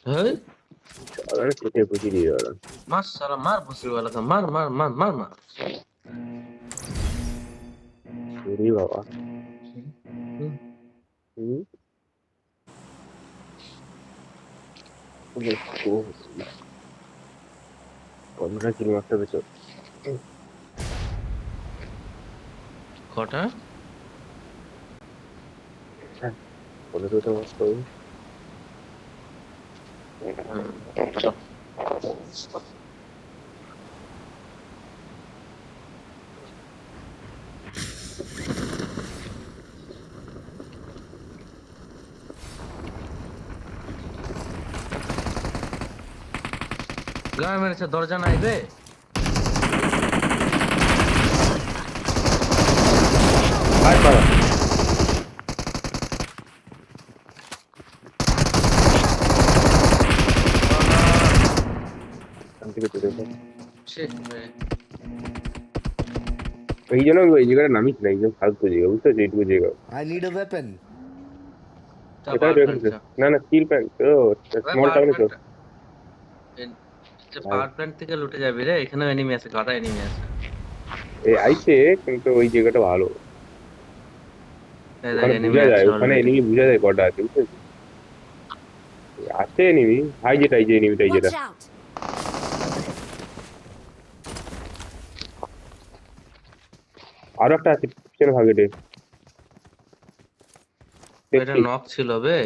है। अरे कुछ कुछ नहीं हो रहा। मार साला मार भोसड़ी वाला का मार मार मार मार मार। पूरी बाबा। वो 15 কিলো মাত্র বেচো। কটা? 15টা মাত্র। গায়ে মেরেছে দরজা নাই বে। হাই পারা। শান্তি পেতে দেখো। এই জন্য ওই জায়গাটা নামিস না, একদম ফালতু জায়গা, বুঝতে পারছিস? এইটুকু জায়গা। I need a weapon. কোথায় রেখেছে? না না, স্টিল প্যান্ট তো স্মল টাউনে তো। পাওয়ার প্ল্যান্ট থেকে লুটে যাবি রে, এখানে এনিমি আছে, কটা এনিমি আছে। এই আইছে, কিন্তু ওই জায়গাটা ভালো। এই দেখ ওখানে এনিমি বোঝা যায়, আছে ওখানে অলরেডি। এনিমি বোঝা যায় কটা আছে, বুঝতে পারছিস? আছে এনিমি, হাই যেটা, এই যে এনিমিটাই যেটা। Watch out! আরো একটা আছে পিছনে ভাগেটে। এটা নক ছিল বে।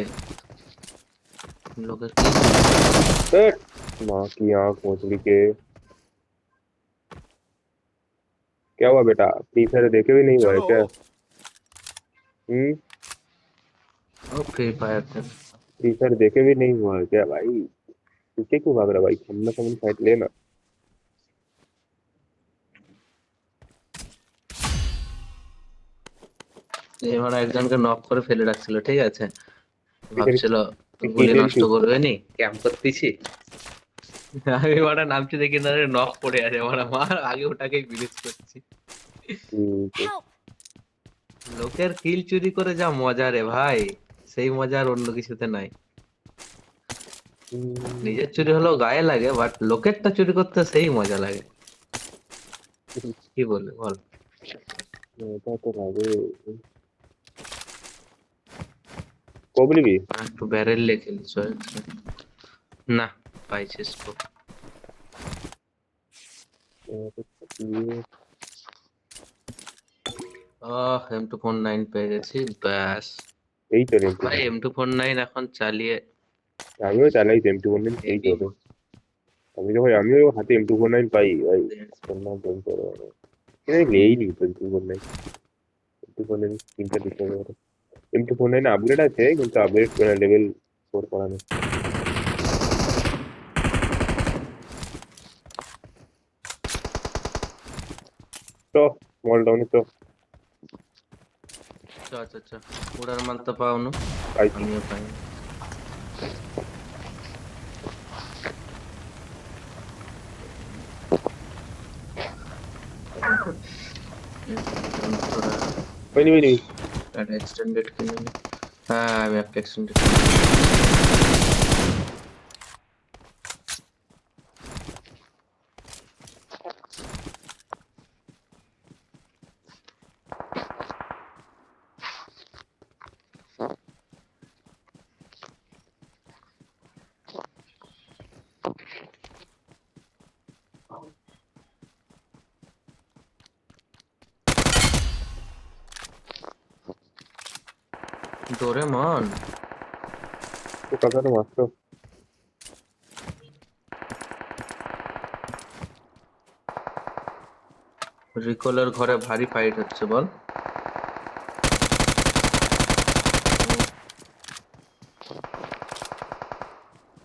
লোকের কি माँ की आंख मोचड़ी के। क्या हुआ बेटा, फ्री फायर देखे भी नहीं हुआ है क्या? ও ফ্রি ফায়ার थे। फ्री फायर देखे भी नहीं हुआ है क्या भाई? पीछे क्यों भाग रहा भाई? सामने सामने फाइट लेना। এবার একজনকে নক করে ফেলে রাখছিল, ঠিক আছে, ভাবছিল গুলি নষ্ট করবে নি, ক্যাম্প করতেছি। আমি ওটা নামছি দেখি না নক পড়ে আছে, আমার মার আগে ওটাকেই বিলিজ করছি। Help! লোকের কিল চুরি করে যা মজা রে ভাই, সেই মজা আর অন্য কিছুতে নাই। নিজের চুরি হলেও গায়ে লাগে, বাট লোকেরটা চুরি করতে সেই মজা লাগে। কি বলে বল? এটা তো লাগে। কবলি भी একটু ব্যারেল লেখে নিছো না, পাইছিস তো। M249 পেয়ে গেছি, ব্যাস। এই তো রে ভাই M249 এখন চালিয়ে আমিও চালাই M249 এই তো। আমি যখন আমিও হাতে M249 পাই ভাই, না বল করো এই নেই নি M249। M249 তিনটা দিতে হবে। M249 আপগ্রেড আছে, কিন্তু আপগ্রেড লেভেল 4 করা নেই। তো স্মল ডাউনে তো আচ্ছা আচ্ছা আচ্ছা, উড়ার মাল তো পাওনো, পাইছি। আমিও পাই। ওইনি ওইনি একটা এক্সটেন্ডেড কিনে নি। হ্যাঁ আমি একটা এক্সটেন্ডেড। ডোরেমন তো কাকাটা মাত্র রিকলের ঘরে ভারী ফাইট হচ্ছে বল।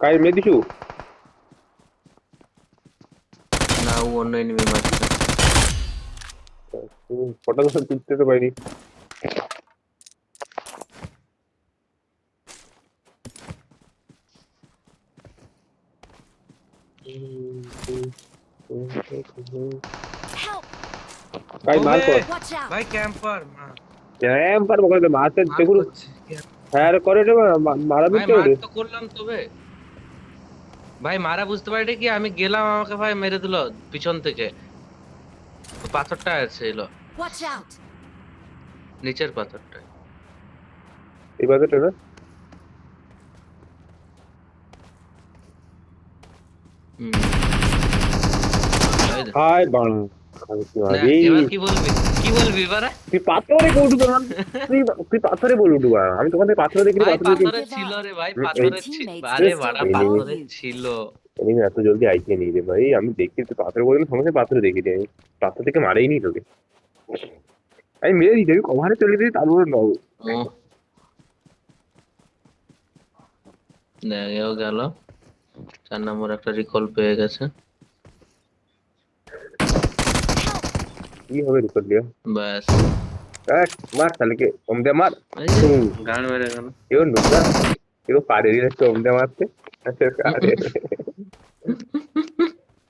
কাই মে দিছু না ও অন্য এনিমি মারছে। ফটো তো তুলতে তো পাইনি। Help! কাই মার কর Watch out! ভাই ক্যাম্পার ক্যাম্পার বলে মারতে মার দেখুন করছে। ফায়ার করে রে মারা ভাই দিতে মার ওরে। তো করলাম তবে ভাই মারা বুঝতে পারি কি আমি গেলাম, আমাকে ভাই মেরে দিল পিছন থেকে। পাথরটা ছিল Watch out! নিচের পাথরটা। এই বাজারটা না হুম। এই দেখ। হাই বাং আমি কি না, আরে এবার কি বলবি, কি বলবি এবারে? তুই পাথরে কোড দোকান তুই তুই পাথরে বল উঠবা আমি তখন থেকে পাথরে দেখি ভাই পাথরে দেখি পাথরে ছিল রে ভাই, পাথরে ছিল। Teammates আরে can still বাড়া recall পাথরে you. ছিল। এনিমি এত জলদি আইকে নি রে ভাই আমি দেখি তুই পাথরে বললি সমস্যা পাথরে দেখি রে পাথর থেকে মারেই নি তোকে আমি মেরে দিই আমি কভারে চলে দিই তারপর নও ও দেখেও গেল। 4 নম্বর একটা রিকল পেয়ে গেছে। কি হবে রিপোর্ট দিয়া ব্যাস মার তাহলে কে ওম দে মার এই যে গান মেরে গেল। কেউ নুকা কেউ পারে রে তো ওম দে মারতে আরে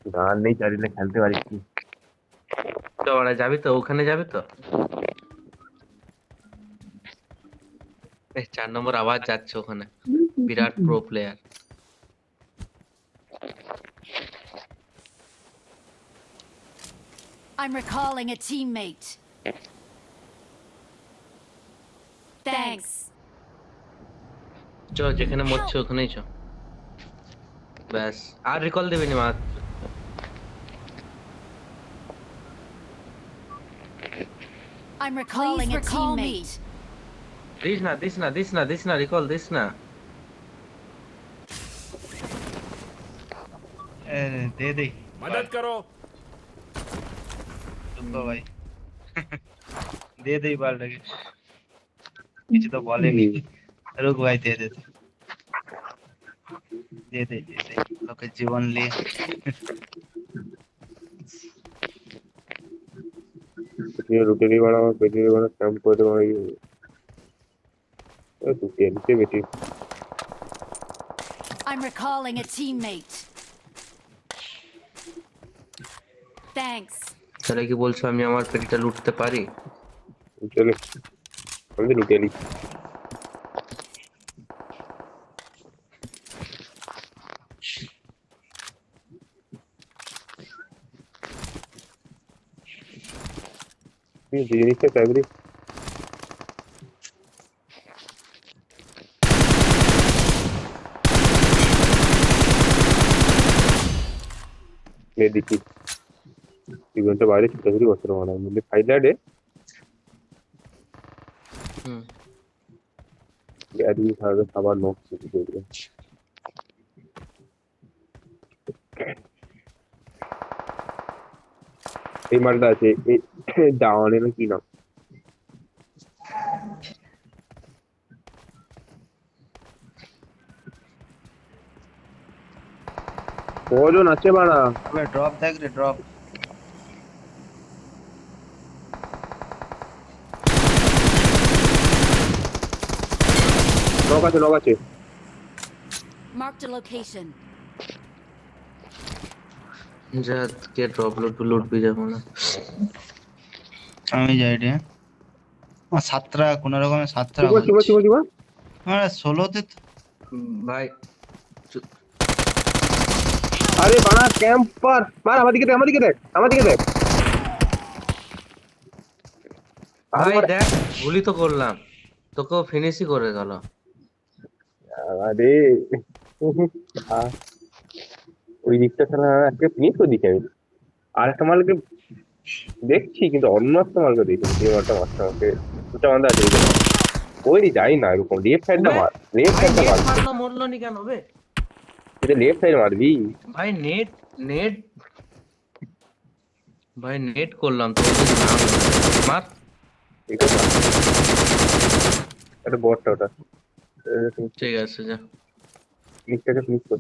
গান নেই চারিলে খেলতে পারিস কি তো ওরা যাবি তো, ওখানে যাবি তো। 4 নম্বর আবার যাচ্ছে ওখানে, বিরাট pro player. I'm recalling a teammate. Thanks. চ যেখানে মরছে ওখানেই চ। ব্যাস আর রিকল দিবি না মা। I'm recalling a teammate. This না রিকল দিস না। दे दे मदद करो रुको भाई दे दे बाल लगे कुछ तो बोलेंगे रुक भाई दे दे लोग जीवन ले ये रोटेरी वाला पेटी वाला कैंप कर भाई ए तू के बेटी I'm recalling a teammate. Thanks. তাহলে কি বলছো আমি আমার পেটিটা লুটতে পারি? चले हम भी रोटेरी ये जिनिस का फैब्रिक मैं देखी इवेंट বাইরে ছোটাছুটি করতে পারবো না মানে ফাইলাডে হুম। গ্যারি খাবে খাবার নোট কিছু করবে এই মালটা আছে এই ডাউনে না কি না কজন আছে বাড়া अबे ड्रॉप देख रे ड्रॉप লগ আছে Marked a location. যা কে ড্রপ লুটবি যাবো না। আমি যাই রে আমার 17 কোন রকমে 17 চিবা আমার 16 তে ভাই আরে বাড়া ক্যাম্পার মার আমাদিকে দেখ ভাই দেখ গুলি তো করলাম, তোকেও ফিনিশই করে গেল। আরে ওই দিকটা খেলা একটা ফিনিশ করে দিচ্ছি আমি আর একটা মালকে দেখছি কিন্তু অন্য একটা মালকে দেখি যে মালটা মারছে আমাকে দুটা বান্ধা আছে ওই যাই না এরকম লেফট সাইডটা মার লেফট ভাই সাইডটা মার নেট মারলো, মরলো নি কেন বে? এটা লেফট সাইড মারবি ভাই নেট ভাই নেট করলাম তো ওদের নাম মার। ঠিক আছে এটা বটটা ওটা ঠিক আছে যা। ক্লিকটাকে ক্লিক কর